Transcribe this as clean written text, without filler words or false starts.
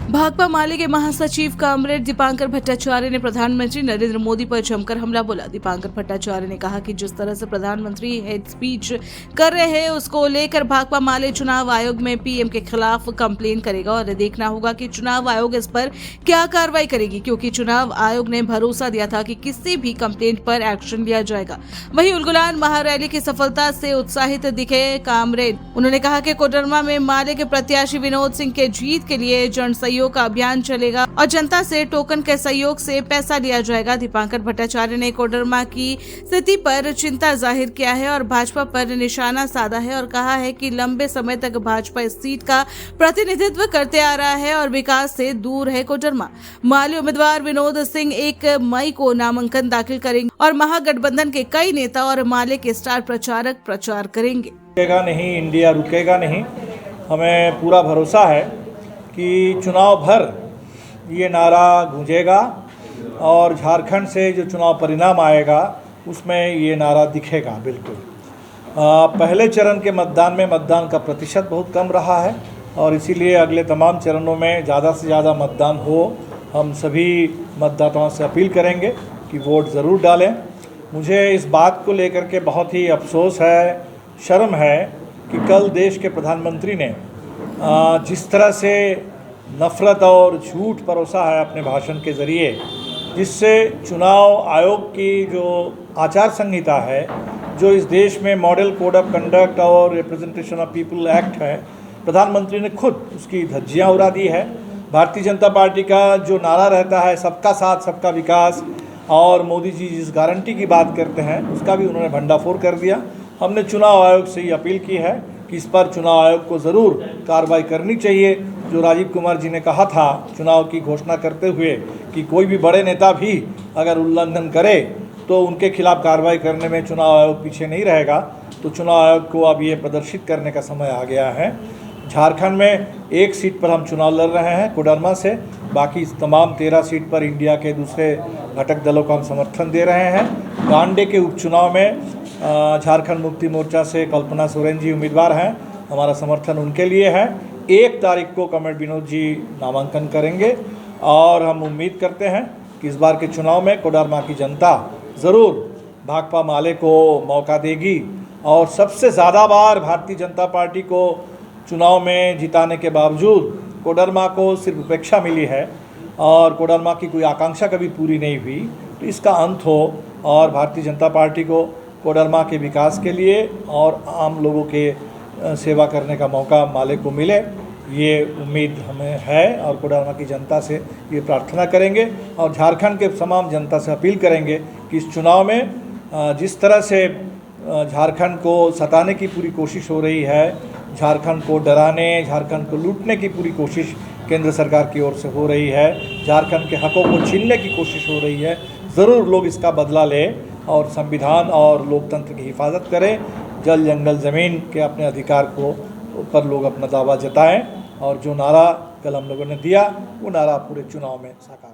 भाकपा माले के महासचिव कामरेड दीपांकर भट्टाचार्य ने प्रधानमंत्री नरेंद्र मोदी पर जमकर हमला बोला। दीपांकर भट्टाचार्य ने कहा कि जिस तरह से प्रधानमंत्री हेड स्पीच कर रहे हैं उसको लेकर भाकपा माले चुनाव आयोग में पीएम के खिलाफ कंप्लेन करेगा और देखना होगा कि चुनाव आयोग इस पर क्या कार्रवाई करेगी, क्योंकि चुनाव आयोग ने भरोसा दिया था कि किसी भी कंप्लेंट पर एक्शन लिया जाएगा। वहीं उलगुलान महारैली की सफलता से उत्साहित दिखे कामरेड। उन्होंने कहा कि कोडरमा में माले के प्रत्याशी विनोद सिंह के जीत के लिए जन सहयोग का अभियान चलेगा और जनता से टोकन के सहयोग से पैसा लिया जाएगा। दीपांकर भट्टाचार्य ने कोडरमा की स्थिति पर चिंता जाहिर किया है और भाजपा पर निशाना साधा है और कहा है कि लंबे समय तक भाजपा इस सीट का प्रतिनिधित्व करते आ रहा है और विकास से दूर है कोडरमा। माले उम्मीदवार विनोद सिंह 1 मई को नामांकन दाखिल करेंगे और महागठबंधन के कई नेता और माले के स्टार प्रचारक प्रचार करेंगे। रुकेगा नहीं, इंडिया रुकेगा नहीं। हमें पूरा भरोसा है कि चुनाव भर ये नारा गूंजेगा और झारखंड से जो चुनाव परिणाम आएगा उसमें ये नारा दिखेगा। बिल्कुल पहले चरण के मतदान में मतदान का प्रतिशत बहुत कम रहा है और इसीलिए अगले तमाम चरणों में ज़्यादा से ज़्यादा मतदान हो। हम सभी मतदाताओं से अपील करेंगे कि वोट ज़रूर डालें। मुझे इस बात को लेकर के बहुत ही अफसोस है, शर्म है कि कल देश के प्रधानमंत्री ने जिस तरह से नफ़रत और झूठ परोसा है अपने भाषण के ज़रिए, जिससे चुनाव आयोग की जो आचार संहिता है, जो इस देश में मॉडल कोड ऑफ कंडक्ट और रिप्रेजेंटेशन ऑफ पीपल एक्ट है, प्रधानमंत्री ने खुद उसकी धज्जियां उड़ा दी है। भारतीय जनता पार्टी का जो नारा रहता है सबका साथ सबका विकास, और मोदी जी जिस गारंटी की बात करते हैं उसका भी उन्होंने भंडाफोड़ कर दिया। हमने चुनाव आयोग से ये अपील की है कि इस पर चुनाव आयोग को ज़रूर कार्रवाई करनी चाहिए। जो राजीव कुमार जी ने कहा था चुनाव की घोषणा करते हुए कि कोई भी बड़े नेता भी अगर उल्लंघन करे तो उनके खिलाफ कार्रवाई करने में चुनाव आयोग पीछे नहीं रहेगा, तो चुनाव आयोग को अब ये प्रदर्शित करने का समय आ गया है। झारखंड में 1 सीट पर हम चुनाव लड़ रहे हैं कोडरमा से, बाकी तमाम 13 सीट पर इंडिया के दूसरे घटक दलों को हम समर्थन दे रहे हैं। गांडे के उपचुनाव में झारखंड मुक्ति मोर्चा से कल्पना सोरेन जी उम्मीदवार हैं, हमारा समर्थन उनके लिए है। 1 तारीख को कॉमरेड विनोद जी नामांकन करेंगे और हम उम्मीद करते हैं कि इस बार के चुनाव में कोडरमा की जनता ज़रूर भाकपा माले को मौका देगी और सबसे ज़्यादा बार भारतीय जनता पार्टी को चुनाव में जिताने के बावजूद कोडरमा को सिर्फ उपेक्षा मिली है और कोडरमा की कोई आकांक्षा कभी पूरी नहीं हुई, तो इसका अंत हो और भारतीय जनता पार्टी को कोडरमा के विकास के लिए और आम लोगों के सेवा करने का मौका माले को मिले, ये उम्मीद हमें है और कोडरमा की जनता से ये प्रार्थना करेंगे और झारखंड के तमाम जनता से अपील करेंगे कि इस चुनाव में जिस तरह से झारखंड को सताने की पूरी कोशिश हो रही है, झारखंड को डराने, झारखंड को लूटने की पूरी कोशिश केंद्र सरकार की ओर से हो रही है, झारखंड के हकों को छीनने की कोशिश हो रही है, ज़रूर लोग इसका बदला लें और संविधान और लोकतंत्र की हिफाजत करें। जल जंगल ज़मीन के अपने अधिकार को पर लोग अपना दावा जताएं और जो नारा कल हम लोगों ने दिया वो नारा पूरे चुनाव में साकार